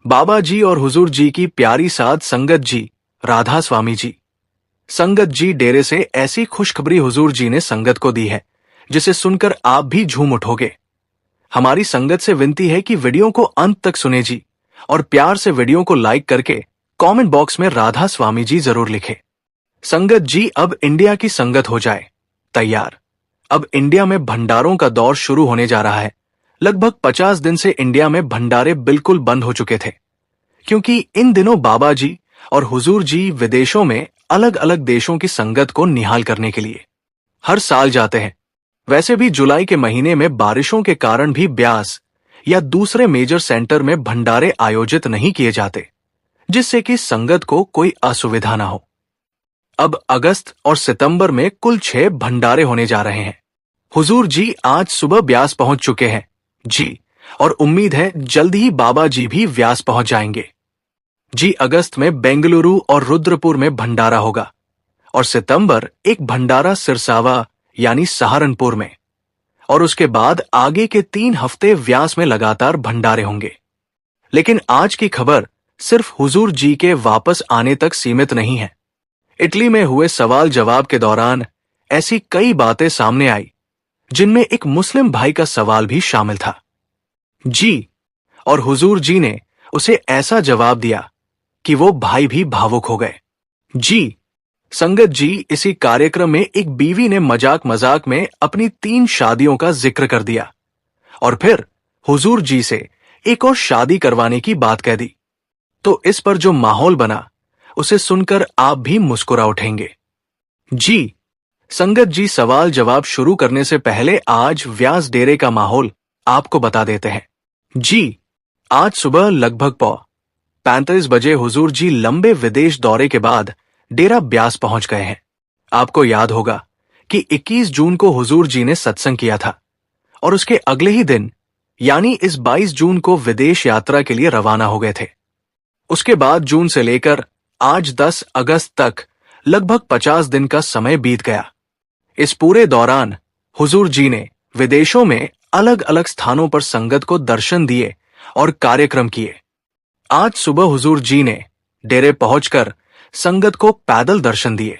बाबा जी और हुजूर जी की प्यारी साध संगत जी, राधा स्वामी जी। संगत जी डेरे से ऐसी खुशखबरी हुजूर जी ने संगत को दी है जिसे सुनकर आप भी झूम उठोगे। हमारी संगत से विनती है कि वीडियो को अंत तक सुने जी, और प्यार से वीडियो को लाइक करके कमेंट बॉक्स में राधा स्वामी जी जरूर लिखे। संगत जी, अब इंडिया की संगत हो जाए तैयार। अब इंडिया में भंडारों का दौर शुरू होने जा रहा है। लगभग 50 दिन से इंडिया में भंडारे बिल्कुल बंद हो चुके थे, क्योंकि इन दिनों बाबा जी और हुजूर जी विदेशों में अलग अलग देशों की संगत को निहाल करने के लिए हर साल जाते हैं। वैसे भी जुलाई के महीने में बारिशों के कारण भी ब्यास या दूसरे मेजर सेंटर में भंडारे आयोजित नहीं किए जाते, जिससे कि संगत को कोई असुविधा ना हो। अब अगस्त और सितंबर में कुल 6 भंडारे होने जा रहे हैं। हुजूर जी आज सुबह ब्यास पहुंच चुके हैं जी, और उम्मीद है जल्द ही बाबा जी भी व्यास पहुंच जाएंगे जी। अगस्त में बेंगलुरु और रुद्रपुर में भंडारा होगा, और सितंबर एक भंडारा सिरसावा यानी सहारनपुर में, और उसके बाद आगे के 3 हफ्ते व्यास में लगातार भंडारे होंगे। लेकिन आज की खबर सिर्फ हुजूर जी के वापस आने तक सीमित नहीं है। इटली में हुए सवाल जवाब के दौरान ऐसी कई बातें सामने आई जिनमें एक मुस्लिम भाई का सवाल भी शामिल था जी, और हुजूर जी ने उसे ऐसा जवाब दिया कि वो भाई भी भावुक हो गए जी। संगत जी, इसी कार्यक्रम में एक बीवी ने मजाक मजाक में अपनी 3 शादियों का जिक्र कर दिया, और फिर हुजूर जी से एक और शादी करवाने की बात कह दी। तो इस पर जो माहौल बना उसे सुनकर आप भी मुस्कुरा उठेंगे जी। संगत जी, सवाल जवाब शुरू करने से पहले आज व्यास डेरे का माहौल आपको बता देते हैं जी। आज सुबह लगभग 45 बजे हुजूर जी लंबे विदेश दौरे के बाद डेरा ब्यास पहुंच गए हैं। आपको याद होगा कि 21 जून को हुजूर जी ने सत्संग किया था, और उसके अगले ही दिन यानी इस 22 जून को विदेश यात्रा के लिए रवाना हो गए थे। उसके बाद जून से लेकर आज 10 अगस्त तक लगभग 50 दिन का समय बीत गया। इस पूरे दौरान हुजूर जी ने विदेशों में अलग अलग स्थानों पर संगत को दर्शन दिए और कार्यक्रम किए। आज सुबह हुजूर जी ने डेरे पहुंचकर संगत को पैदल दर्शन दिए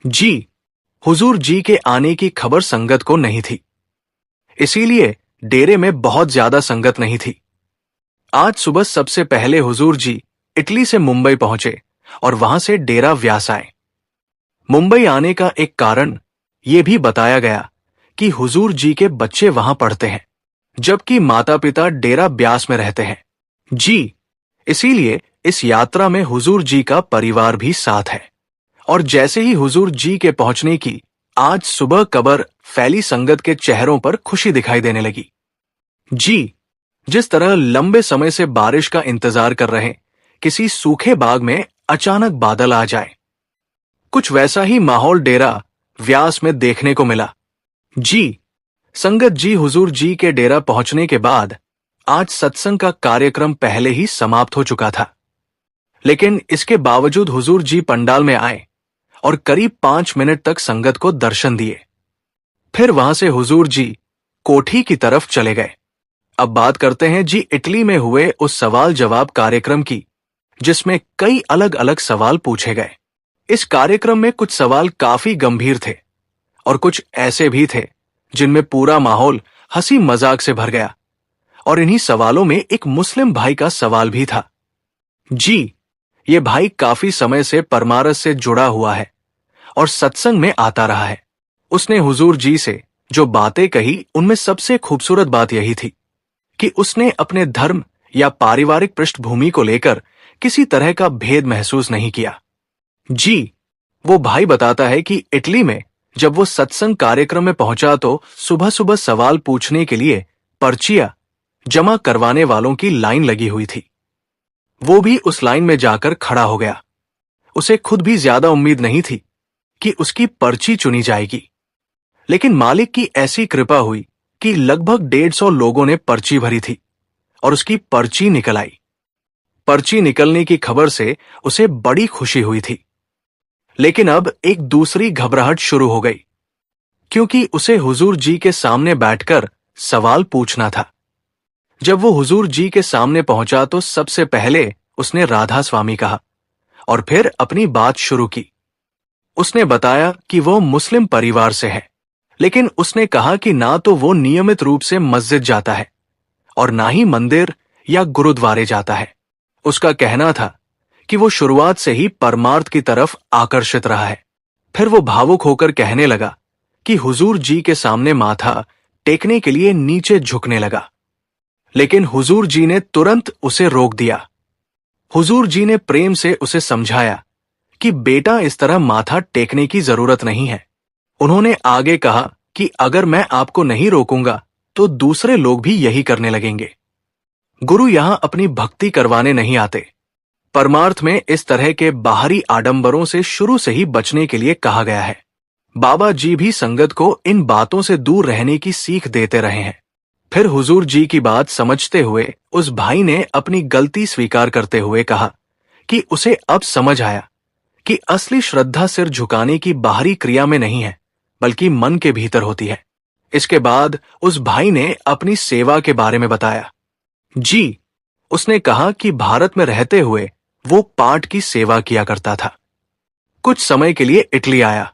जी। हुजूर जी के आने की खबर संगत को नहीं थी, इसीलिए डेरे में बहुत ज्यादा संगत नहीं थी। आज सुबह सबसे पहले हुजूर जी इटली से मुंबई पहुंचे और वहां से डेरा व्यास आए। मुंबई आने का एक कारण यह भी बताया गया कि हुजूर जी के बच्चे वहां पढ़ते हैं, जबकि माता पिता डेरा ब्यास में रहते हैं जी। इसीलिए इस यात्रा में हुजूर जी का परिवार भी साथ है। और जैसे ही हुजूर जी के पहुंचने की आज सुबह खबर फैली, संगत के चेहरों पर खुशी दिखाई देने लगी जी। जिस तरह लंबे समय से बारिश का इंतजार कर रहे किसी सूखे बाग में अचानक बादल आ जाए, कुछ वैसा ही माहौल डेरा व्यास में देखने को मिला जी। संगत जी, हुजूर जी के डेरा पहुंचने के बाद आज सत्संग का कार्यक्रम पहले ही समाप्त हो चुका था, लेकिन इसके बावजूद हुजूर जी पंडाल में आए और करीब 5 मिनट तक संगत को दर्शन दिए। फिर वहां से हुजूर जी कोठी की तरफ चले गए। अब बात करते हैं जी इटली में हुए उस सवाल जवाब कार्यक्रम की, जिसमें कई अलग अलग सवाल पूछे गए। इस कार्यक्रम में कुछ सवाल काफी गंभीर थे और कुछ ऐसे भी थे जिनमें पूरा माहौल हंसी मजाक से भर गया। और इन्हीं सवालों में एक मुस्लिम भाई का सवाल भी था जी। ये भाई काफी समय से परमारस से जुड़ा हुआ है और सत्संग में आता रहा है। उसने हुजूर जी से जो बातें कही, उनमें सबसे खूबसूरत बात यही थी कि उसने अपने धर्म या पारिवारिक पृष्ठभूमि को लेकर किसी तरह का भेद महसूस नहीं किया जी। वो भाई बताता है कि इटली में जब वो सत्संग कार्यक्रम में पहुंचा तो सुबह सुबह सवाल पूछने के लिए पर्चियां जमा करवाने वालों की लाइन लगी हुई थी। वो भी उस लाइन में जाकर खड़ा हो गया। उसे खुद भी ज्यादा उम्मीद नहीं थी कि उसकी पर्ची चुनी जाएगी, लेकिन मालिक की ऐसी कृपा हुई कि लगभग 150 लोगों ने पर्ची भरी थी और उसकी पर्ची निकल आई। पर्ची निकलने की खबर से उसे बड़ी खुशी हुई थी, लेकिन अब एक दूसरी घबराहट शुरू हो गई, क्योंकि उसे हुजूर जी के सामने बैठकर सवाल पूछना था। जब वो हुजूर जी के सामने पहुंचा तो सबसे पहले उसने राधा स्वामी कहा और फिर अपनी बात शुरू की। उसने बताया कि वो मुस्लिम परिवार से है, लेकिन उसने कहा कि ना तो वो नियमित रूप से मस्जिद जाता है और ना ही मंदिर या गुरुद्वारे जाता है। उसका कहना था कि वो शुरुआत से ही परमार्थ की तरफ आकर्षित रहा है। फिर वो भावुक होकर कहने लगा कि हुजूर जी के सामने माथा टेकने के लिए नीचे झुकने लगा, लेकिन हुजूर जी ने तुरंत उसे रोक दिया। हुजूर जी ने प्रेम से उसे समझाया कि बेटा, इस तरह माथा टेकने की जरूरत नहीं है। उन्होंने आगे कहा कि अगर मैं आपको नहीं रोकूंगा तो दूसरे लोग भी यही करने लगेंगे। गुरु यहां अपनी भक्ति करवाने नहीं आते। परमार्थ में इस तरह के बाहरी आडंबरों से शुरू से ही बचने के लिए कहा गया है। बाबा जी भी संगत को इन बातों से दूर रहने की सीख देते रहे हैं। फिर हुजूर जी की बात समझते हुए उस भाई ने अपनी गलती स्वीकार करते हुए कहा कि उसे अब समझ आया कि असली श्रद्धा सिर झुकाने की बाहरी क्रिया में नहीं है, बल्कि मन के भीतर होती है। इसके बाद उस भाई ने अपनी सेवा के बारे में बताया। जी, उसने कहा कि भारत में रहते हुए वो पाठ की सेवा किया करता था। कुछ समय के लिए इटली आया,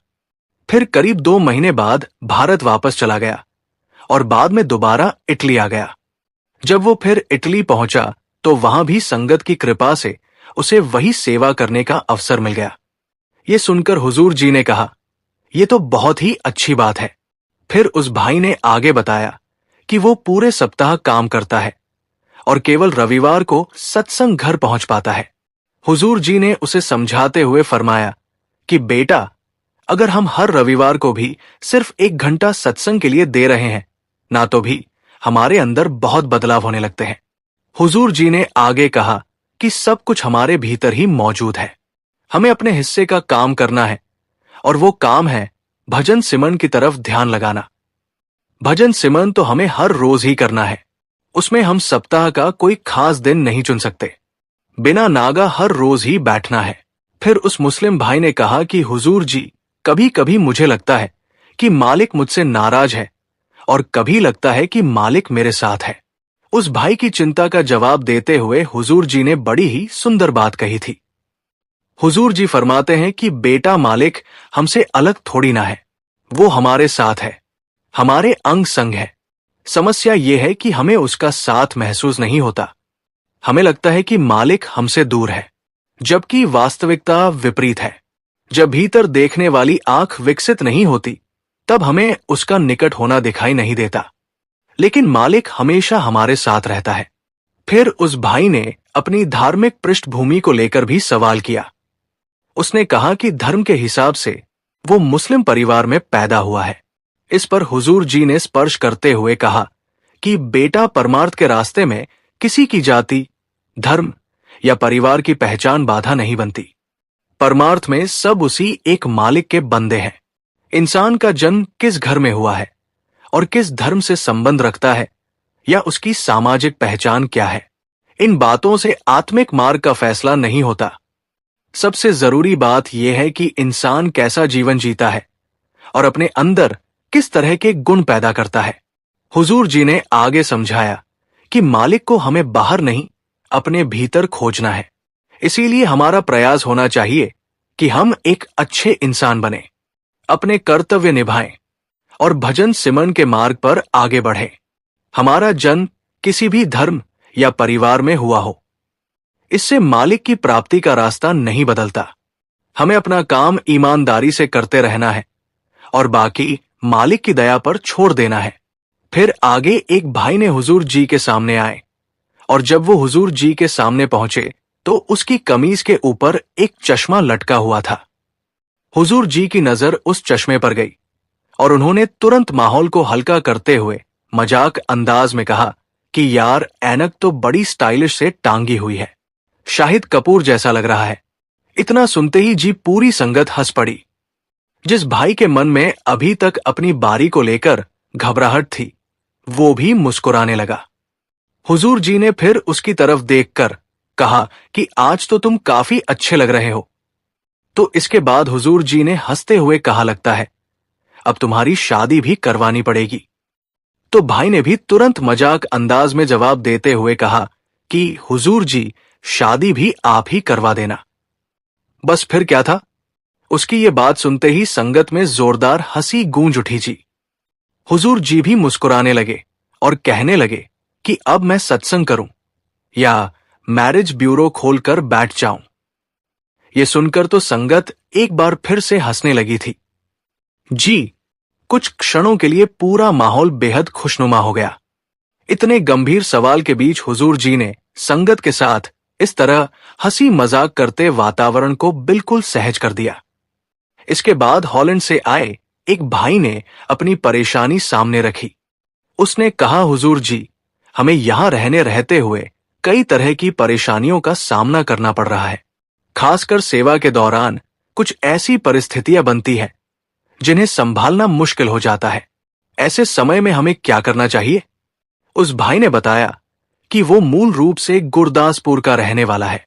फिर करीब 2 महीने बाद भारत वापस चला गया और बाद में दोबारा इटली आ गया। जब वो फिर इटली पहुंचा तो वहां भी संगत की कृपा से उसे वही सेवा करने का अवसर मिल गया। ये सुनकर हुजूर जी ने कहा, ये तो बहुत ही अच्छी बात है। फिर उस भाई ने आगे बताया कि वो पूरे सप्ताह काम करता है और केवल रविवार को सत्संग घर पहुंच पाता है। हुजूर जी ने उसे समझाते हुए फरमाया कि बेटा, अगर हम हर रविवार को भी सिर्फ 1 घंटा सत्संग के लिए दे रहे हैं ना, तो भी हमारे अंदर बहुत बदलाव होने लगते हैं। हुजूर जी ने आगे कहा कि सब कुछ हमारे भीतर ही मौजूद है। हमें अपने हिस्से का काम करना है और वो काम है भजन सिमरन की तरफ ध्यान लगाना। भजन सिमरन तो हमें हर रोज ही करना है। उसमें हम सप्ताह का कोई खास दिन नहीं चुन सकते। बिना नागा हर रोज ही बैठना है। फिर उस मुस्लिम भाई ने कहा कि हुजूर जी, कभी कभी मुझे लगता है कि मालिक मुझसे नाराज है और कभी लगता है कि मालिक मेरे साथ है। उस भाई की चिंता का जवाब देते हुए हुजूर जी ने बड़ी ही सुंदर बात कही थी। हुजूर जी फरमाते हैं कि बेटा, मालिक हमसे अलग थोड़ी ना है, वो हमारे साथ है, हमारे अंग संग है। समस्या ये है कि हमें उसका साथ महसूस नहीं होता। हमें लगता है कि मालिक हमसे दूर है, जबकि वास्तविकता विपरीत है। जब भीतर देखने वाली आंख विकसित नहीं होती, तब हमें उसका निकट होना दिखाई नहीं देता, लेकिन मालिक हमेशा हमारे साथ रहता है। फिर उस भाई ने अपनी धार्मिक पृष्ठभूमि को लेकर भी सवाल किया। उसने कहा कि धर्म के हिसाब से वो मुस्लिम परिवार में पैदा हुआ है। इस पर हुजूर जी ने स्पर्श करते हुए कहा कि बेटा, परमार्थ के रास्ते में किसी की जाति, धर्म या परिवार की पहचान बाधा नहीं बनती। परमार्थ में सब उसी एक मालिक के बंदे हैं। इंसान का जन्म किस घर में हुआ है और किस धर्म से संबंध रखता है या उसकी सामाजिक पहचान क्या है, इन बातों से आत्मिक मार्ग का फैसला नहीं होता। सबसे जरूरी बात यह है कि इंसान कैसा जीवन जीता है और अपने अंदर किस तरह के गुण पैदा करता है। हुजूर जी ने आगे समझाया कि मालिक को हमें बाहर नहीं, अपने भीतर खोजना है। इसीलिए हमारा प्रयास होना चाहिए कि हम एक अच्छे इंसान बने, अपने कर्तव्य निभाएं और भजन सिमरन के मार्ग पर आगे बढ़ें। हमारा जन्म किसी भी धर्म या परिवार में हुआ हो, इससे मालिक की प्राप्ति का रास्ता नहीं बदलता। हमें अपना काम ईमानदारी से करते रहना है और बाकी मालिक की दया पर छोड़ देना है। फिर आगे एक भाई ने हुजूर जी के सामने आए और जब वो हुजूर जी के सामने पहुंचे तो उसकी कमीज के ऊपर एक चश्मा लटका हुआ था। हुजूर जी की नजर उस चश्मे पर गई और उन्होंने तुरंत माहौल को हल्का करते हुए मजाक अंदाज में कहा कि यार, ऐनक तो बड़ी स्टाइलिश से टांगी हुई है, शाहिद कपूर जैसा लग रहा है। इतना सुनते ही जी पूरी संगत हंस पड़ी। जिस भाई के मन में अभी तक अपनी बारी को लेकर घबराहट थी, वो भी मुस्कुराने लगा। हुजूर जी ने फिर उसकी तरफ देखकर कहा कि आज तो तुम काफी अच्छे लग रहे हो। तो इसके बाद हुजूर जी ने हंसते हुए कहा, लगता है अब तुम्हारी शादी भी करवानी पड़ेगी। तो भाई ने भी तुरंत मजाक अंदाज में जवाब देते हुए कहा कि हुजूर जी, शादी भी आप ही करवा देना। बस फिर क्या था, उसकी ये बात सुनते ही संगत में जोरदार हंसी गूंज उठी जी। हुजूर जी भी मुस्कुराने लगे और कहने लगे कि अब मैं सत्संग करूं या मैरिज ब्यूरो खोलकर बैठ जाऊं। ये सुनकर तो संगत एक बार फिर से हंसने लगी थी जी। कुछ क्षणों के लिए पूरा माहौल बेहद खुशनुमा हो गया। इतने गंभीर सवाल के बीच हुजूर जी ने संगत के साथ इस तरह हंसी मजाक करते वातावरण को बिल्कुल सहज कर दिया। इसके बाद हॉलैंड से आए एक भाई ने अपनी परेशानी सामने रखी। उसने कहा, हुजूर जी, हमें यहां रहते हुए कई तरह की परेशानियों का सामना करना पड़ रहा है। खासकर सेवा के दौरान कुछ ऐसी परिस्थितियां बनती हैं जिन्हें संभालना मुश्किल हो जाता है। ऐसे समय में हमें क्या करना चाहिए? उस भाई ने बताया कि वो मूल रूप से गुरदासपुर का रहने वाला है।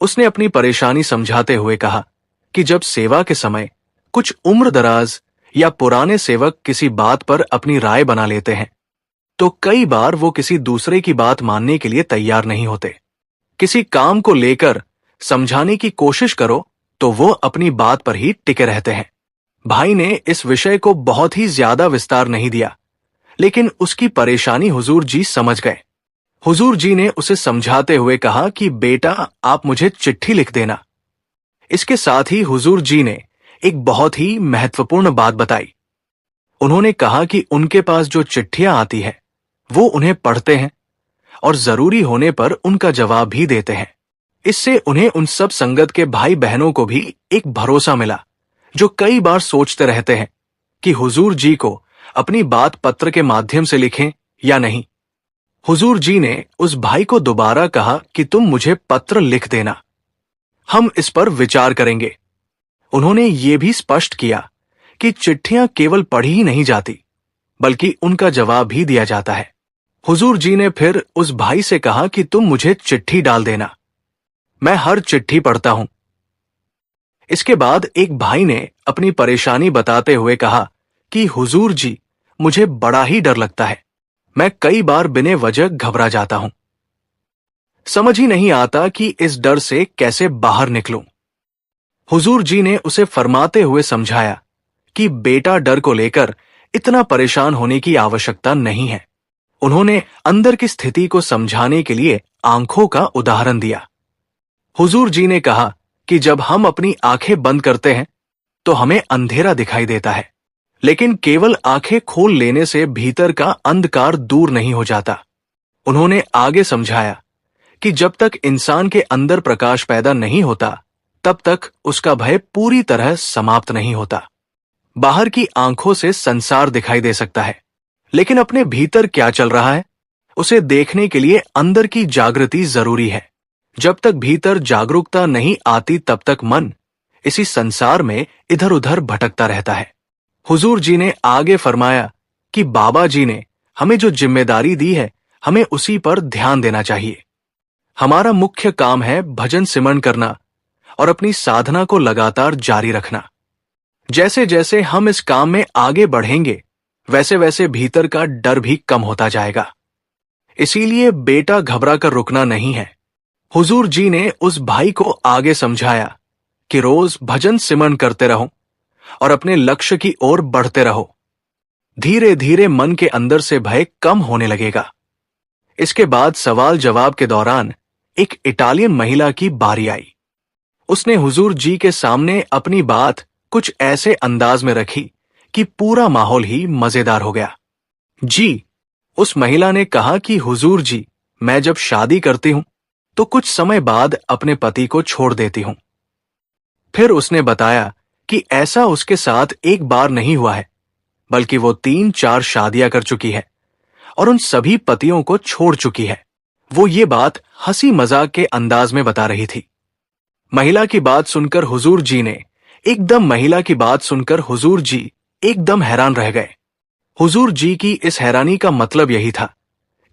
उसने अपनी परेशानी समझाते हुए कहा कि जब सेवा के समय कुछ उम्र दराज या पुराने सेवक किसी बात पर अपनी राय बना लेते हैं तो कई बार वो किसी दूसरे की बात मानने के लिए तैयार नहीं होते। किसी काम को लेकर समझाने की कोशिश करो तो वो अपनी बात पर ही टिके रहते हैं। भाई ने इस विषय को बहुत ही ज्यादा विस्तार नहीं दिया, लेकिन उसकी परेशानी हुजूर जी समझ गए। हुजूर जी ने उसे समझाते हुए कहा कि बेटा, आप मुझे चिट्ठी लिख देना। इसके साथ ही हुजूर जी ने एक बहुत ही महत्वपूर्ण बात बताई। उन्होंने कहा कि उनके पास जो चिट्ठियां आती है वो उन्हें पढ़ते हैं और जरूरी होने पर उनका जवाब भी देते हैं। इससे उन्हें उन सब संगत के भाई बहनों को भी एक भरोसा मिला जो कई बार सोचते रहते हैं कि हुजूर जी को अपनी बात पत्र के माध्यम से लिखें या नहीं। हुजूर जी ने उस भाई को दोबारा कहा कि तुम मुझे पत्र लिख देना, हम इस पर विचार करेंगे। उन्होंने ये भी स्पष्ट किया कि चिट्ठियां केवल पढ़ी ही नहीं जाती बल्कि उनका जवाब भी दिया जाता है। हुजूर जी ने फिर उस भाई से कहा कि तुम मुझे चिट्ठी डाल देना, मैं हर चिट्ठी पढ़ता हूं। इसके बाद एक भाई ने अपनी परेशानी बताते हुए कहा कि हुजूर जी, मुझे बड़ा ही डर लगता है। मैं कई बार बिना वजह घबरा जाता हूं। समझ ही नहीं आता कि इस डर से कैसे बाहर निकलूं। हुजूर जी ने उसे फरमाते हुए समझाया कि बेटा, डर को लेकर इतना परेशान होने की आवश्यकता नहीं है। उन्होंने अंदर की स्थिति को समझाने के लिए आंखों का उदाहरण दिया। हुजूर जी ने कहा कि जब हम अपनी आंखें बंद करते हैं तो हमें अंधेरा दिखाई देता है, लेकिन केवल आंखें खोल लेने से भीतर का अंधकार दूर नहीं हो जाता। उन्होंने आगे समझाया कि जब तक इंसान के अंदर प्रकाश पैदा नहीं होता तब तक उसका भय पूरी तरह समाप्त नहीं होता। बाहर की आंखों से संसार दिखाई दे सकता है, लेकिन अपने भीतर क्या चल रहा है उसे देखने के लिए अंदर की जागृति जरूरी है। जब तक भीतर जागरूकता नहीं आती तब तक मन इसी संसार में इधर उधर भटकता रहता है। हुजूर जी ने आगे फरमाया कि बाबा जी ने हमें जो जिम्मेदारी दी है हमें उसी पर ध्यान देना चाहिए। हमारा मुख्य काम है भजन सिमरन करना और अपनी साधना को लगातार जारी रखना। जैसे जैसे हम इस काम में आगे बढ़ेंगे वैसे वैसे भीतर का डर भी कम होता जाएगा। इसीलिए बेटा, घबरा कर रुकना नहीं है। हुजूर जी ने उस भाई को आगे समझाया कि रोज भजन सिमरन करते रहो और अपने लक्ष्य की ओर बढ़ते रहो। धीरे धीरे मन के अंदर से भय कम होने लगेगा। इसके बाद सवाल जवाब के दौरान एक इटालियन महिला की बारी आई। उसने हुजूर जी के सामने अपनी बात कुछ ऐसे अंदाज में रखी कि पूरा माहौल ही मजेदार हो गया। जी, उस महिला ने कहा कि हुजूर जी, मैं जब शादी करती हूं तो कुछ समय बाद अपने पति को छोड़ देती हूं। फिर उसने बताया कि ऐसा उसके साथ एक बार नहीं हुआ है, बल्कि वो 3-4 शादियां कर चुकी है और उन सभी पतियों को छोड़ चुकी है। वो ये बात हंसी मजाक के अंदाज में बता रही थी। महिला की बात सुनकर हुजूर जी एकदम हैरान रह गए। हुजूर जी की इस हैरानी का मतलब यही था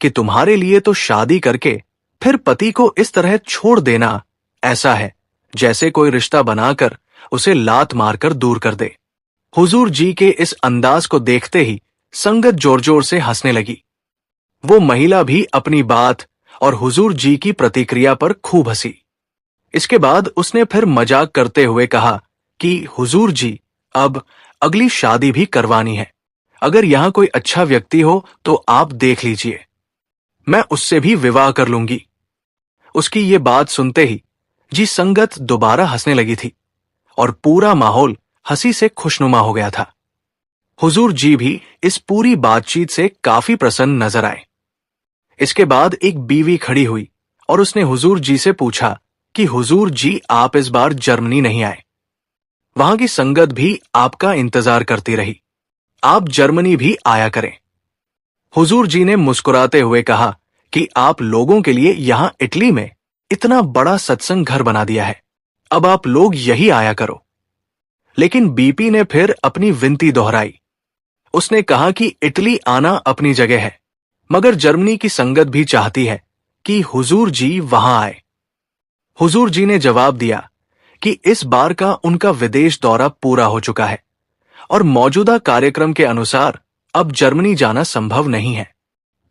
कि तुम्हारे लिए तो शादी करके फिर पति को इस तरह छोड़ देना ऐसा है जैसे कोई रिश्ता बनाकर उसे लात मारकर दूर कर दे। हुजूर जी के इस अंदाज को देखते ही संगत जोर जोर से हंसने लगी। वो महिला भी अपनी बात और हुजूर जी की प्रतिक्रिया पर खूब हंसी। इसके बाद उसने फिर मजाक करते हुए कहा कि हुजूर जी, अब अगली शादी भी करवानी है। अगर यहां कोई अच्छा व्यक्ति हो तो आप देख लीजिए, मैं उससे भी विवाह कर लूंगी। उसकी ये बात सुनते ही जी संगत दोबारा हंसने लगी थी और पूरा माहौल हंसी से खुशनुमा हो गया था। हुजूर जी भी इस पूरी बातचीत से काफी प्रसन्न नजर आए। इसके बाद एक बीवी खड़ी हुई और उसने हुजूर जी से पूछा कि हुजूर जी, आप इस बार जर्मनी नहीं आए। वहां की संगत भी आपका इंतजार करती रही, आप जर्मनी भी आया करें। हुजूर जी ने मुस्कुराते हुए कहा कि आप लोगों के लिए यहां इटली में इतना बड़ा सत्संग घर बना दिया है, अब आप लोग यही आया करो। लेकिन बीपी ने फिर अपनी विनती दोहराई। उसने कहा कि इटली आना अपनी जगह है, मगर जर्मनी की संगत भी चाहती है कि हुजूर जी वहां आए। हुजूर जी ने जवाब दिया कि इस बार का उनका विदेश दौरा पूरा हो चुका है और मौजूदा कार्यक्रम के अनुसार अब जर्मनी जाना संभव नहीं है।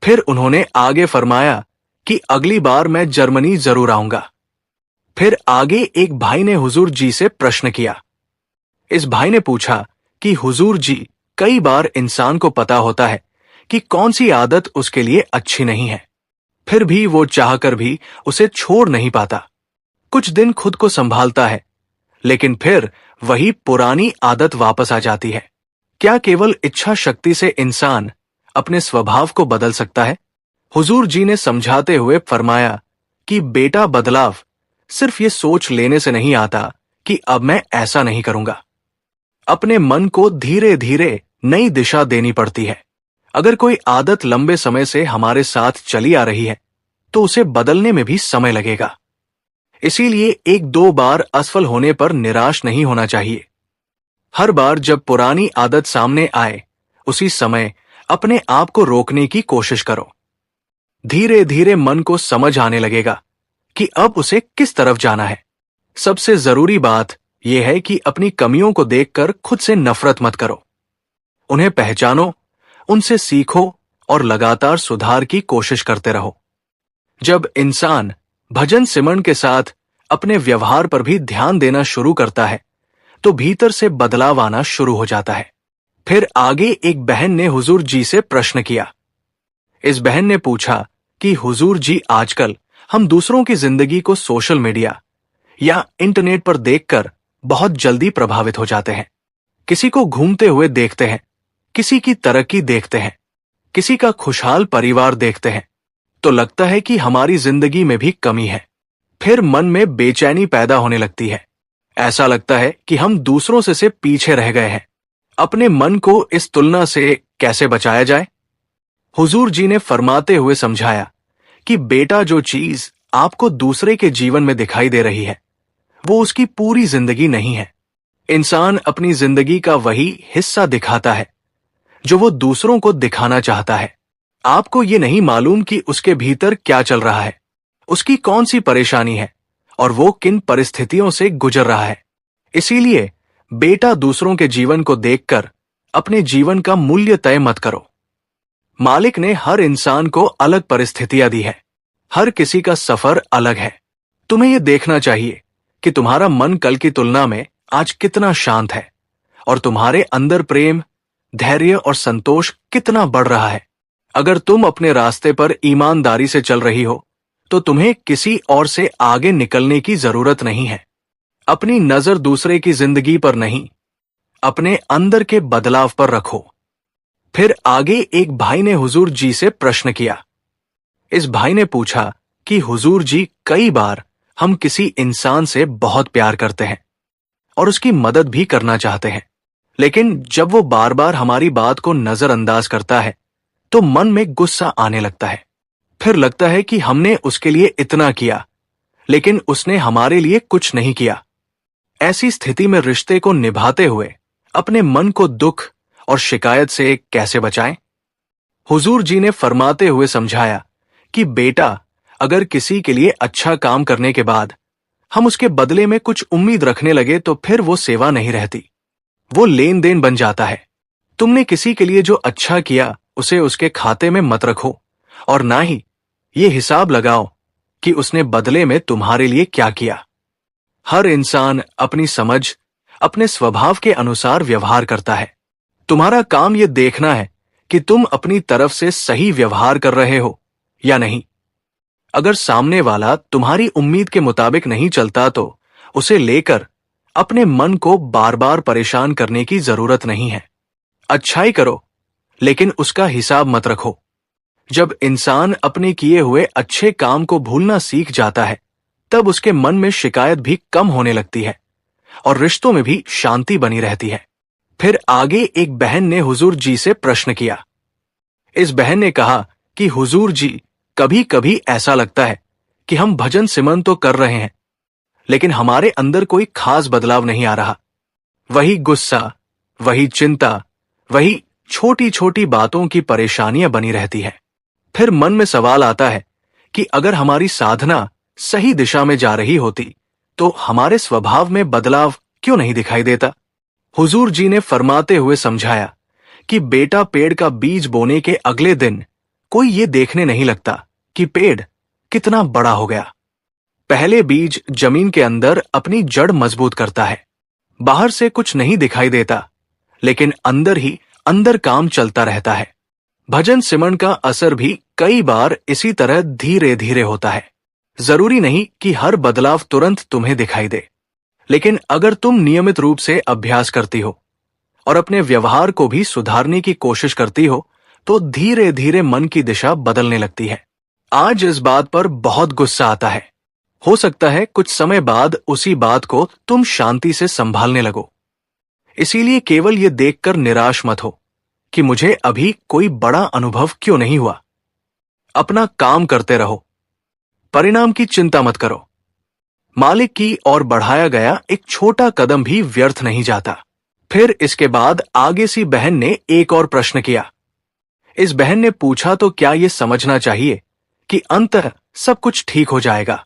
फिर उन्होंने आगे फरमाया कि अगली बार मैं जर्मनी जरूर आऊंगा। फिर आगे एक भाई ने हुजूर जी से प्रश्न किया। इस भाई ने पूछा कि हुजूर जी, कई बार इंसान को पता होता है कि कौन सी आदत उसके लिए अच्छी नहीं है, फिर भी वो चाहकर भी उसे छोड़ नहीं पाता। कुछ दिन खुद को संभालता है, लेकिन फिर वही पुरानी आदत वापस आ जाती है। क्या केवल इच्छा शक्ति से इंसान अपने स्वभाव को बदल सकता है? हुजूर जी ने समझाते हुए फरमाया कि बेटा, बदलाव सिर्फ ये सोच लेने से नहीं आता कि अब मैं ऐसा नहीं करूंगा। अपने मन को धीरे धीरे नई दिशा देनी पड़ती है। अगर कोई आदत लंबे समय से हमारे साथ चली आ रही है तो उसे बदलने में भी समय लगेगा। इसीलिए एक दो बार असफल होने पर निराश नहीं होना चाहिए। हर बार जब पुरानी आदत सामने आए, उसी समय अपने आप को रोकने की कोशिश करो। धीरे धीरे मन को समझ आने लगेगा कि अब उसे किस तरफ जाना है। सबसे जरूरी बात यह है कि अपनी कमियों को देखकर खुद से नफरत मत करो। उन्हें पहचानो, उनसे सीखो और लगातार सुधार की कोशिश करते रहो। जब इंसान भजन सिमरन के साथ अपने व्यवहार पर भी ध्यान देना शुरू करता है तो भीतर से बदलाव आना शुरू हो जाता है। फिर आगे एक बहन ने हुजूर जी से प्रश्न किया। इस बहन ने पूछा कि हुजूर जी, आजकल हम दूसरों की जिंदगी को सोशल मीडिया या इंटरनेट पर देखकर बहुत जल्दी प्रभावित हो जाते हैं। किसी को घूमते हुए देखते हैं, किसी की तरक्की देखते हैं, किसी का खुशहाल परिवार देखते हैं, तो लगता है कि हमारी जिंदगी में भी कमी है। फिर मन में बेचैनी पैदा होने लगती है। ऐसा लगता है कि हम दूसरों से पीछे रह गए हैं। अपने मन को इस तुलना से कैसे बचाया जाए? हुजूर जी ने फरमाते हुए समझाया कि बेटा, जो चीज आपको दूसरे के जीवन में दिखाई दे रही है वो उसकी पूरी जिंदगी नहीं है। इंसान अपनी जिंदगी का वही हिस्सा दिखाता है जो वो दूसरों को दिखाना चाहता है। आपको ये नहीं मालूम कि उसके भीतर क्या चल रहा है, उसकी कौन सी परेशानी है और वो किन परिस्थितियों से गुजर रहा है। इसीलिए बेटा, दूसरों के जीवन को देखकर अपने जीवन का मूल्य तय मत करो। मालिक ने हर इंसान को अलग परिस्थितियां दी है, हर किसी का सफर अलग है। तुम्हें यह देखना चाहिए कि तुम्हारा मन कल की तुलना में आज कितना शांत है और तुम्हारे अंदर प्रेम, धैर्य और संतोष कितना बढ़ रहा है। अगर तुम अपने रास्ते पर ईमानदारी से चल रही हो तो तुम्हें किसी और से आगे निकलने की जरूरत नहीं है। अपनी नजर दूसरे की जिंदगी पर नहीं, अपने अंदर के बदलाव पर रखो। फिर आगे एक भाई ने हुजूर जी से प्रश्न किया। इस भाई ने पूछा कि हुजूर जी, कई बार हम किसी इंसान से बहुत प्यार करते हैं और उसकी मदद भी करना चाहते हैं, लेकिन जब वो बार बार हमारी बात को नजरअंदाज करता है तो मन में गुस्सा आने लगता है। फिर लगता है कि हमने उसके लिए इतना किया लेकिन उसने हमारे लिए कुछ नहीं किया। ऐसी स्थिति में रिश्ते को निभाते हुए अपने मन को दुख और शिकायत से कैसे बचाएं? हुजूर जी ने फरमाते हुए समझाया कि बेटा, अगर किसी के लिए अच्छा काम करने के बाद हम उसके बदले में कुछ उम्मीद रखने लगे तो फिर वो सेवा नहीं रहती, वो लेन देन बन जाता है। तुमने किसी के लिए जो अच्छा किया उसे उसके खाते में मत रखो, और ना ही ये हिसाब लगाओ कि उसने बदले में तुम्हारे लिए क्या किया। हर इंसान अपनी समझ, अपने स्वभाव के अनुसार व्यवहार करता है। तुम्हारा काम यह देखना है कि तुम अपनी तरफ से सही व्यवहार कर रहे हो या नहीं। अगर सामने वाला तुम्हारी उम्मीद के मुताबिक नहीं चलता तो उसे लेकर अपने मन को बार बार परेशान करने की जरूरत नहीं है। अच्छाई करो, लेकिन उसका हिसाब मत रखो। जब इंसान अपने किए हुए अच्छे काम को भूलना सीख जाता है, तब उसके मन में शिकायत भी कम होने लगती है और रिश्तों में भी शांति बनी रहती है। फिर आगे एक बहन ने हुजूर जी से प्रश्न किया। इस बहन ने कहा कि हुजूर जी, कभी कभी ऐसा लगता है कि हम भजन सिमरन तो कर रहे हैं, लेकिन हमारे अंदर कोई खास बदलाव नहीं आ रहा। वही गुस्सा, वही चिंता, वही छोटी छोटी बातों की परेशानियां बनी रहती है। फिर मन में सवाल आता है कि अगर हमारी साधना सही दिशा में जा रही होती तो हमारे स्वभाव में बदलाव क्यों नहीं दिखाई देता। हुजूर जी ने फरमाते हुए समझाया कि बेटा, पेड़ का बीज बोने के अगले दिन कोई ये देखने नहीं लगता कि पेड़ कितना बड़ा हो गया। पहले बीज जमीन के अंदर अपनी जड़ मजबूत करता है। बाहर से कुछ नहीं दिखाई देता, लेकिन अंदर ही अंदर काम चलता रहता है। भजन सिमरन का असर भी कई बार इसी तरह धीरे धीरे होता है। जरूरी नहीं कि हर बदलाव तुरंत तुम्हें दिखाई दे, लेकिन अगर तुम नियमित रूप से अभ्यास करती हो और अपने व्यवहार को भी सुधारने की कोशिश करती हो तो धीरे धीरे मन की दिशा बदलने लगती है। आज इस बात पर बहुत गुस्सा आता है। हो सकता है कुछ समय बाद उसी बात को तुम शांति से संभालने लगो। इसीलिए केवल ये देखकर निराश मत हो कि मुझे अभी कोई बड़ा अनुभव क्यों नहीं हुआ। अपना काम करते रहो, परिणाम की चिंता मत करो। मालिक की ओर बढ़ाया गया एक छोटा कदम भी व्यर्थ नहीं जाता। फिर इसके बाद आगे सी बहन ने एक और प्रश्न किया। इस बहन ने पूछा, तो क्या यह समझना चाहिए कि अंततः सब कुछ ठीक हो जाएगा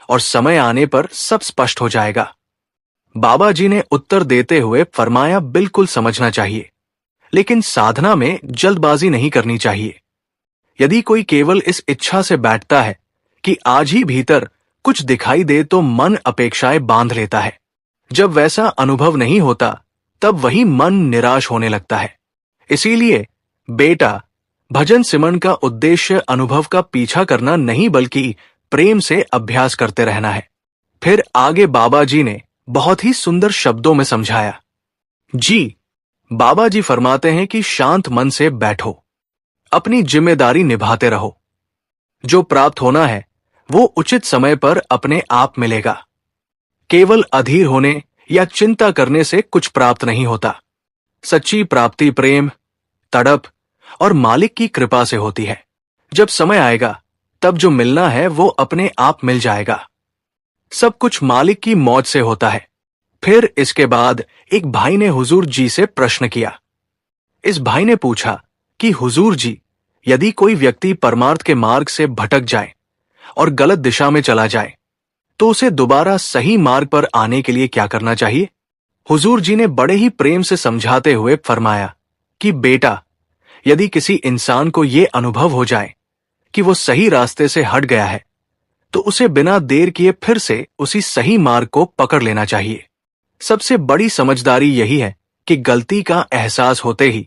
और समय आने पर सब स्पष्ट हो जाएगा? बाबा जी ने उत्तर देते हुए फरमाया, बिल्कुल समझना चाहिए, लेकिन साधना में जल्दबाजी नहीं करनी चाहिए। यदि कोई केवल इस इच्छा से बैठता है कि आज ही भीतर कुछ दिखाई दे तो मन अपेक्षाएं बांध लेता है। जब वैसा अनुभव नहीं होता तब वही मन निराश होने लगता है। इसीलिए बेटा, भजन सिमरन का उद्देश्य अनुभव का पीछा करना नहीं बल्कि प्रेम से अभ्यास करते रहना है। फिर आगे बाबा जी ने बहुत ही सुंदर शब्दों में समझाया। जी, बाबा जी फरमाते हैं कि शांत मन से बैठो, अपनी जिम्मेदारी निभाते रहो। जो प्राप्त होना है वो उचित समय पर अपने आप मिलेगा। केवल अधीर होने या चिंता करने से कुछ प्राप्त नहीं होता। सच्ची प्राप्ति प्रेम, तड़प और मालिक की कृपा से होती है। जब समय आएगा तब जो मिलना है वो अपने आप मिल जाएगा। सब कुछ मालिक की मौज से होता है। फिर इसके बाद एक भाई ने हुजूर जी से प्रश्न किया। इस भाई ने पूछा कि हुजूर जी, यदि कोई व्यक्ति परमार्थ के मार्ग से भटक जाए और गलत दिशा में चला जाए तो उसे दोबारा सही मार्ग पर आने के लिए क्या करना चाहिए? हुजूर जी ने बड़े ही प्रेम से समझाते हुए फरमाया कि बेटा, यदि किसी इंसान को यह अनुभव हो जाए कि वो सही रास्ते से हट गया है तो उसे बिना देर किए फिर से उसी सही मार्ग को पकड़ लेना चाहिए। सबसे बड़ी समझदारी यही है कि गलती का एहसास होते ही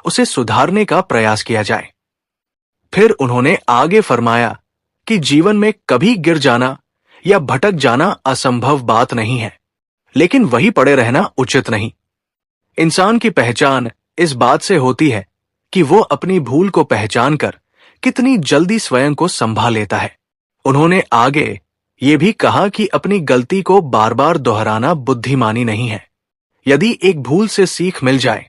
उसे सुधारने का प्रयास किया जाए। फिर उन्होंने आगे फरमाया कि जीवन में कभी गिर जाना या भटक जाना असंभव बात नहीं है, लेकिन वही पड़े रहना उचित नहीं। इंसान की पहचान इस बात से होती है कि वो अपनी भूल को पहचान कर कितनी जल्दी स्वयं को संभाल लेता है। उन्होंने आगे ये भी कहा कि अपनी गलती को बार बार दोहराना बुद्धिमानी नहीं है। यदि एक भूल से सीख मिल जाए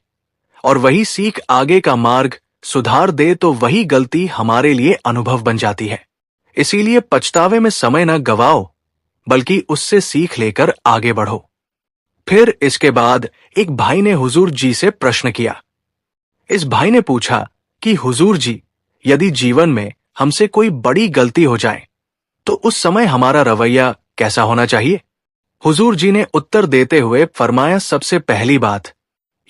और वही सीख आगे का मार्ग सुधार दे तो वही गलती हमारे लिए अनुभव बन जाती है। इसीलिए पछतावे में समय न गवाओ, बल्कि उससे सीख लेकर आगे बढ़ो। फिर इसके बाद एक भाई ने हुजूर जी से प्रश्न किया। इस भाई ने पूछा कि हुजूर जी, यदि जीवन में हमसे कोई बड़ी गलती हो जाए तो उस समय हमारा रवैया कैसा होना चाहिए? हुजूर जी ने उत्तर देते हुए फरमाया, सबसे पहली बात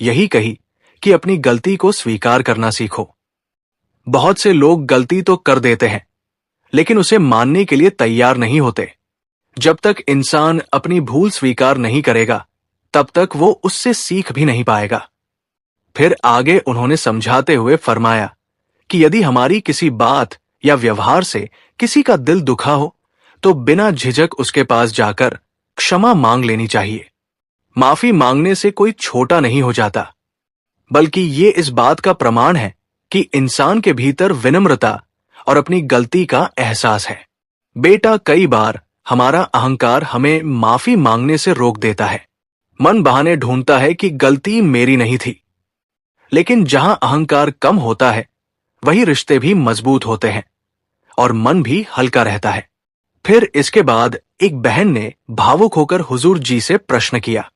यही कही कि अपनी गलती को स्वीकार करना सीखो। बहुत से लोग गलती तो कर देते हैं, लेकिन उसे मानने के लिए तैयार नहीं होते। जब तक इंसान अपनी भूल स्वीकार नहीं करेगा, तब तक वो उससे सीख भी नहीं पाएगा। फिर आगे उन्होंने समझाते हुए फरमाया कि यदि हमारी किसी बात या व्यवहार से किसी का दिल दुखा हो, तो बिना झिझक उसके पास जाकर क्षमा मांग लेनी चाहिए। माफी मांगने से कोई छोटा नहीं हो जाता, बल्कि ये इस बात का प्रमाण है कि इंसान के भीतर विनम्रता और अपनी गलती का एहसास है। बेटा, कई बार हमारा अहंकार हमें माफी मांगने से रोक देता है। मन बहाने ढूंढता है कि गलती मेरी नहीं थी। लेकिन जहां अहंकार कम होता है, वही रिश्ते भी मजबूत होते हैं और मन भी हल्का रहता है। फिर इसके बाद एक बहन ने भावुक होकर हुजूर जी से प्रश्न किया।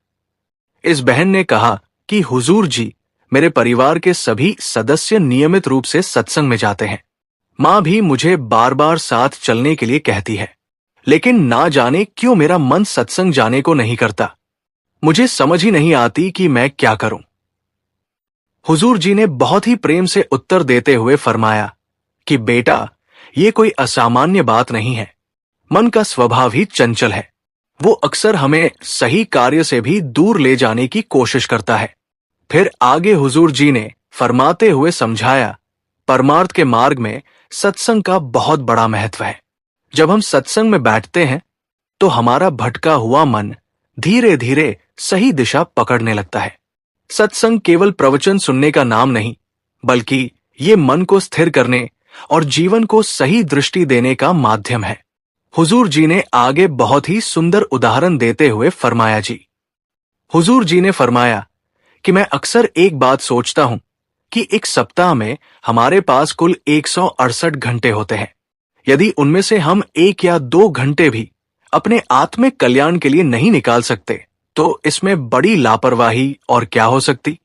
इस बहन ने कहा कि हुजूर जी, मेरे परिवार के सभी सदस्य नियमित रूप से सत्संग में जाते हैं। मां भी मुझे बार बार साथ चलने के लिए कहती है, लेकिन ना जाने क्यों मेरा मन सत्संग जाने को नहीं करता। मुझे समझ ही नहीं आती कि मैं क्या करूं। हुजूर जी ने बहुत ही प्रेम से उत्तर देते हुए फरमाया कि बेटा, ये कोई असामान्य बात नहीं है। मन का स्वभाव ही चंचल है। वो अक्सर हमें सही कार्य से भी दूर ले जाने की कोशिश करता है। फिर आगे हुजूर जी ने फरमाते हुए समझाया, परमार्थ के मार्ग में सत्संग का बहुत बड़ा महत्व है। जब हम सत्संग में बैठते हैं, तो हमारा भटका हुआ मन धीरे धीरे सही दिशा पकड़ने लगता है। सत्संग केवल प्रवचन सुनने का नाम नहीं, बल्कि ये मन को स्थिर करने और जीवन को सही दृष्टि देने का माध्यम है। हुजूर जी ने आगे बहुत ही सुंदर उदाहरण देते हुए फरमाया हुजूर जी ने फरमाया कि मैं अक्सर एक बात सोचता हूं कि एक सप्ताह में हमारे पास कुल 168 घंटे होते हैं। यदि उनमें से हम 1 या 2 घंटे भी अपने आत्मिक कल्याण के लिए नहीं निकाल सकते, तो इसमें बड़ी लापरवाही और क्या हो सकती।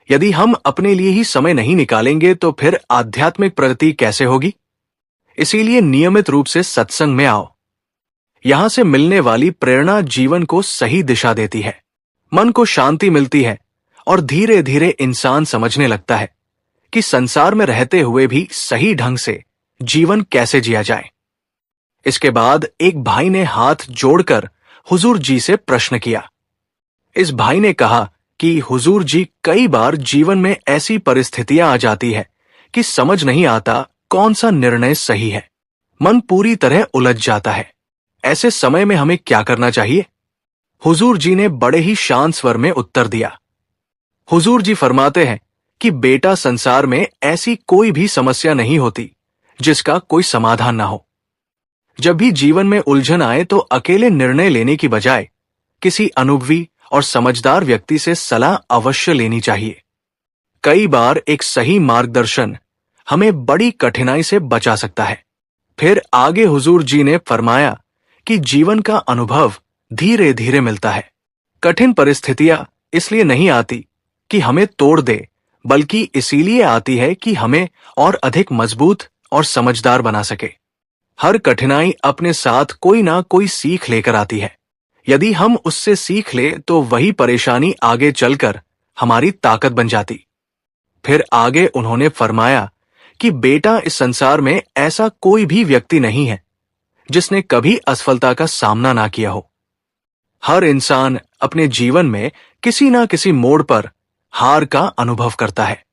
यदि हम अपने लिए ही समय नहीं निकालेंगे, तो फिर आध्यात्मिक प्रगति कैसे होगी। इसीलिए नियमित रूप से सत्संग में आओ। यहां से मिलने वाली प्रेरणा जीवन को सही दिशा देती है, मन को शांति मिलती है और धीरे धीरे इंसान समझने लगता है कि संसार में रहते हुए भी सही ढंग से जीवन कैसे जिया जाए। इसके बाद एक भाई ने हाथ जोड़कर हुजूर जी से प्रश्न किया। इस भाई ने कहा कि हुजूर जी, कई बार जीवन में ऐसी परिस्थितियां आ जाती है कि समझ नहीं आता कौन सा निर्णय सही है। मन पूरी तरह उलझ जाता है। ऐसे समय में हमें क्या करना चाहिए? हुजूर जी ने बड़े ही शांत स्वर में उत्तर दिया। हुजूर जी फरमाते हैं कि बेटा, संसार में ऐसी कोई भी समस्या नहीं होती जिसका कोई समाधान ना हो। जब भी जीवन में उलझन आए, तो अकेले निर्णय लेने की बजाय किसी अनुभवी और समझदार व्यक्ति से सलाह अवश्य लेनी चाहिए। कई बार एक सही मार्गदर्शन हमें बड़ी कठिनाई से बचा सकता है। फिर आगे हुजूर जी ने फरमाया कि जीवन का अनुभव धीरे धीरे मिलता है। कठिन परिस्थितियां इसलिए नहीं आती कि हमें तोड़ दे, बल्कि इसीलिए आती है कि हमें और अधिक मजबूत और समझदार बना सके। हर कठिनाई अपने साथ कोई ना कोई सीख लेकर आती है। यदि हम उससे सीख ले, तो वही परेशानी आगे चलकर हमारी ताकत बन जाती। फिर आगे उन्होंने फरमाया कि बेटा, इस संसार में ऐसा कोई भी व्यक्ति नहीं है जिसने कभी असफलता का सामना ना किया हो। हर इंसान अपने जीवन में किसी ना किसी मोड़ पर हार का अनुभव करता है,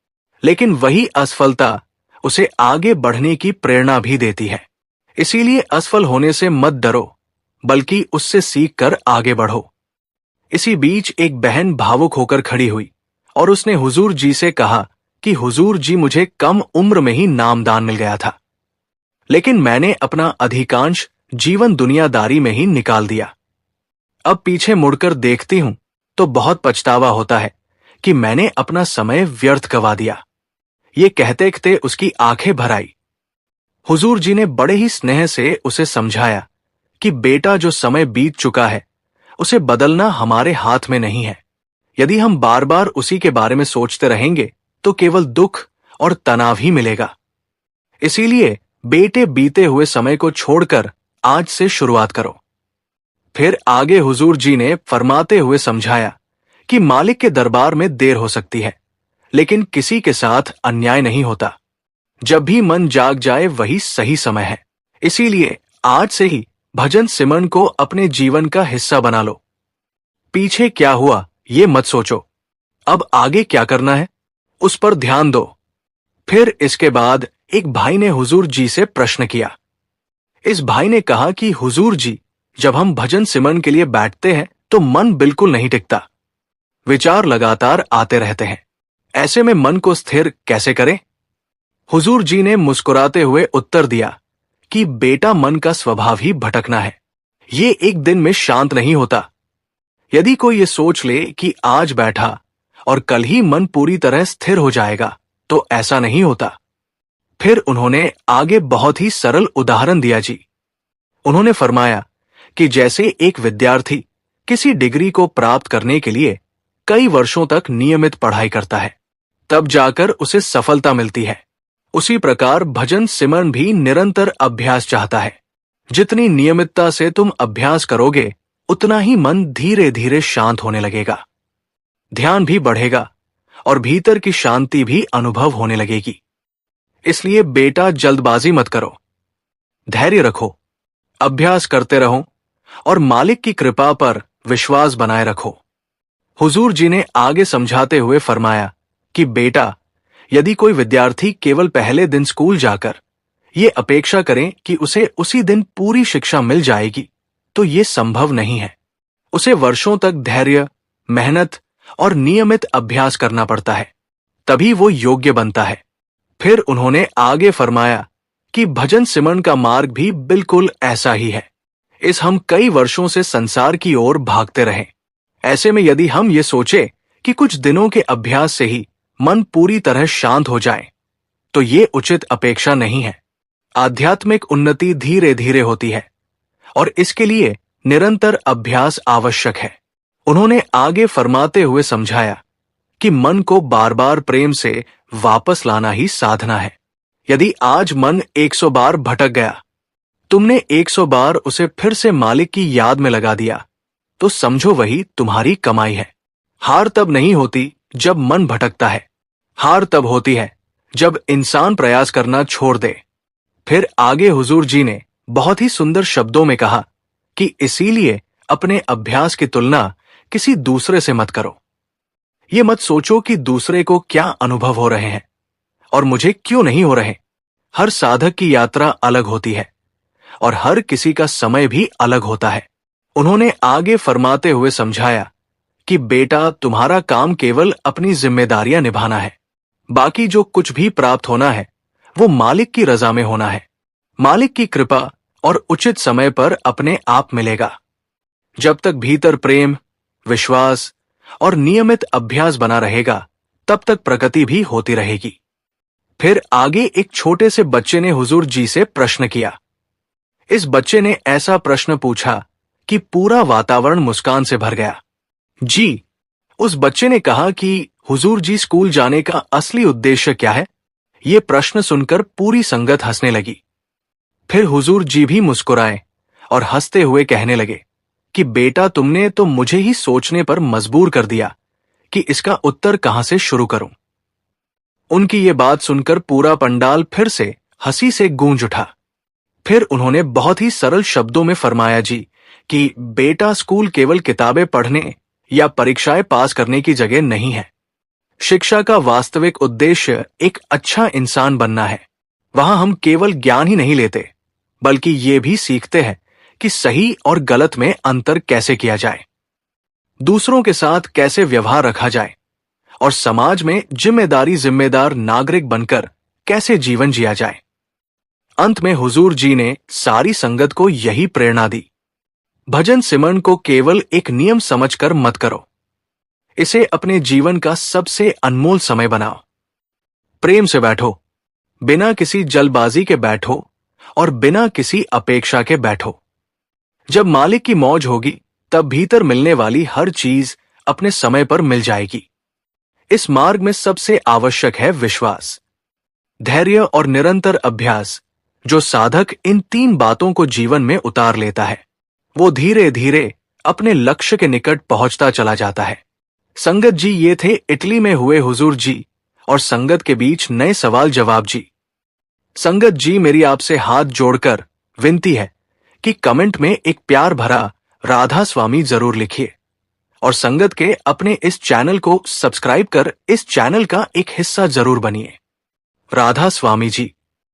लेकिन वही असफलता उसे आगे बढ़ने की प्रेरणा भी देती है। इसीलिए असफल होने से मत डरो, बल्कि उससे सीखकर आगे बढ़ो। इसी बीच एक बहन भावुक होकर खड़ी हुई और उसने हुजूर जी से कहा कि हुजूर जी, मुझे कम उम्र में ही नामदान मिल गया था, लेकिन मैंने अपना अधिकांश जीवन दुनियादारी में ही निकाल दिया। अब पीछे मुड़कर देखती हूं तो बहुत पछतावा होता है कि मैंने अपना समय व्यर्थ गवा दिया। ये कहते कहते उसकी आंखें भर आई। हुजूर जी ने बड़े ही स्नेह से उसे समझाया कि बेटा, जो समय बीत चुका है उसे बदलना हमारे हाथ में नहीं है। यदि हम बार बार उसी के बारे में सोचते रहेंगे, तो केवल दुख और तनाव ही मिलेगा। इसीलिए बेटे, बीते हुए समय को छोड़कर आज से शुरुआत करो। फिर आगे हुजूर जी ने फरमाते हुए समझाया कि मालिक के दरबार में देर हो सकती है, लेकिन किसी के साथ अन्याय नहीं होता। जब भी मन जाग जाए वही सही समय है। इसीलिए आज से ही भजन सिमरन को अपने जीवन का हिस्सा बना लो। पीछे क्या हुआ ये मत सोचो, अब आगे क्या करना है उस पर ध्यान दो। फिर इसके बाद एक भाई ने हुजूर जी से प्रश्न किया। इस भाई ने कहा कि हुजूर जी, जब हम भजन सिमरन के लिए बैठते हैं तो मन बिल्कुल नहीं टिकता, विचार लगातार आते रहते हैं। ऐसे में मन को स्थिर कैसे करें? हुजूर जी ने मुस्कुराते हुए उत्तर दिया कि बेटा, मन का स्वभाव ही भटकना है, ये एक दिन में शांत नहीं होता। यदि कोई ये सोच ले कि आज बैठा और कल ही मन पूरी तरह स्थिर हो जाएगा, तो ऐसा नहीं होता। फिर उन्होंने आगे बहुत ही सरल उदाहरण दिया जी। उन्होंने फरमाया कि जैसे एक विद्यार्थी किसी डिग्री को प्राप्त करने के लिए कई वर्षों तक नियमित पढ़ाई करता है, तब जाकर उसे सफलता मिलती है, उसी प्रकार भजन सिमरन भी निरंतर अभ्यास चाहता है। जितनी नियमितता से तुम अभ्यास करोगे, उतना ही मन धीरे धीरे शांत होने लगेगा, ध्यान भी बढ़ेगा और भीतर की शांति भी अनुभव होने लगेगी। इसलिए बेटा, जल्दबाजी मत करो, धैर्य रखो, अभ्यास करते रहो और मालिक की कृपा पर विश्वास बनाए रखो। हुजूर जी ने आगे समझाते हुए फरमाया कि बेटा, यदि कोई विद्यार्थी केवल पहले दिन स्कूल जाकर ये अपेक्षा करे कि उसे उसी दिन पूरी शिक्षा मिल जाएगी, तो ये संभव नहीं है। उसे वर्षों तक धैर्य, मेहनत और नियमित अभ्यास करना पड़ता है, तभी वो योग्य बनता है। फिर उन्होंने आगे फरमाया कि भजन सिमरन का मार्ग भी बिल्कुल ऐसा ही है। इस हम कई वर्षों से संसार की ओर भागते रहे। ऐसे में यदि हम ये सोचे कि कुछ दिनों के अभ्यास से ही मन पूरी तरह शांत हो जाए, तो ये उचित अपेक्षा नहीं है। आध्यात्मिक उन्नति धीरे धीरे होती है और इसके लिए निरंतर अभ्यास आवश्यक है। उन्होंने आगे फरमाते हुए समझाया कि मन को बार बार प्रेम से वापस लाना ही साधना है। यदि आज मन 100 बार भटक गया, तुमने 100 बार उसे फिर से मालिक की याद में लगा दिया, तो समझो वही तुम्हारी कमाई है। हार तब नहीं होती जब मन भटकता है, हार तब होती है जब इंसान प्रयास करना छोड़ दे। फिर आगे हुजूर जी ने बहुत ही सुंदर शब्दों में कहा कि इसीलिए अपने अभ्यास की तुलना किसी दूसरे से मत करो। ये मत सोचो कि दूसरे को क्या अनुभव हो रहे हैं और मुझे क्यों नहीं हो रहे। हर साधक की यात्रा अलग होती है और हर किसी का समय भी अलग होता है। उन्होंने आगे फरमाते हुए समझाया कि बेटा, तुम्हारा काम केवल अपनी जिम्मेदारियां निभाना है, बाकी जो कुछ भी प्राप्त होना है वो मालिक की रजा में होना है। मालिक की कृपा और उचित समय पर अपने आप मिलेगा। जब तक भीतर प्रेम, विश्वास और नियमित अभ्यास बना रहेगा, तब तक प्रगति भी होती रहेगी। फिर आगे एक छोटे से बच्चे ने हुजूर जी से प्रश्न किया। इस बच्चे ने ऐसा प्रश्न पूछा कि पूरा वातावरण मुस्कान से भर गया। जी, उस बच्चे ने कहा कि हुजूर जी, स्कूल जाने का असली उद्देश्य क्या है? ये प्रश्न सुनकर पूरी संगत हंसने लगी। फिर हुजूर जी भी मुस्कुराए और हंसते हुए कहने लगे कि बेटा, तुमने तो मुझे ही सोचने पर मजबूर कर दिया कि इसका उत्तर कहां से शुरू करूं। उनकी ये बात सुनकर पूरा पंडाल फिर से हंसी से गूंज उठा। फिर उन्होंने बहुत ही सरल शब्दों में फरमाया जी कि बेटा, स्कूल केवल किताबें पढ़ने या परीक्षाएं पास करने की जगह नहीं है। शिक्षा का वास्तविक उद्देश्य एक अच्छा इंसान बनना है। वहां हम केवल ज्ञान ही नहीं लेते, बल्कि ये भी सीखते हैं कि सही और गलत में अंतर कैसे किया जाए, दूसरों के साथ कैसे व्यवहार रखा जाए और समाज में जिम्मेदार नागरिक बनकर कैसे जीवन जिया जाए। अंत में हुजूर जी ने सारी संगत को यही प्रेरणा दी। भजन सिमरन को केवल एक नियम समझकर मत करो, इसे अपने जीवन का सबसे अनमोल समय बनाओ। प्रेम से बैठो, बिना किसी जल्दबाजी के बैठो और बिना किसी अपेक्षा के बैठो। जब मालिक की मौज होगी, तब भीतर मिलने वाली हर चीज अपने समय पर मिल जाएगी। इस मार्ग में सबसे आवश्यक है विश्वास, धैर्य और निरंतर अभ्यास। जो साधक इन 3 बातों को जीवन में उतार लेता है, वो धीरे धीरे अपने लक्ष्य के निकट पहुंचता चला जाता है। संगत जी, ये थे इटली में हुए हुजूर जी और संगत के बीच नए सवाल जवाब जी। संगत जी, मेरी आपसे हाथ जोड़कर विनती है कि कमेंट में एक प्यार भरा राधा स्वामी जरूर लिखिए और संगत के अपने इस चैनल को सब्सक्राइब कर इस चैनल का एक हिस्सा जरूर बनिए। राधा स्वामी जी।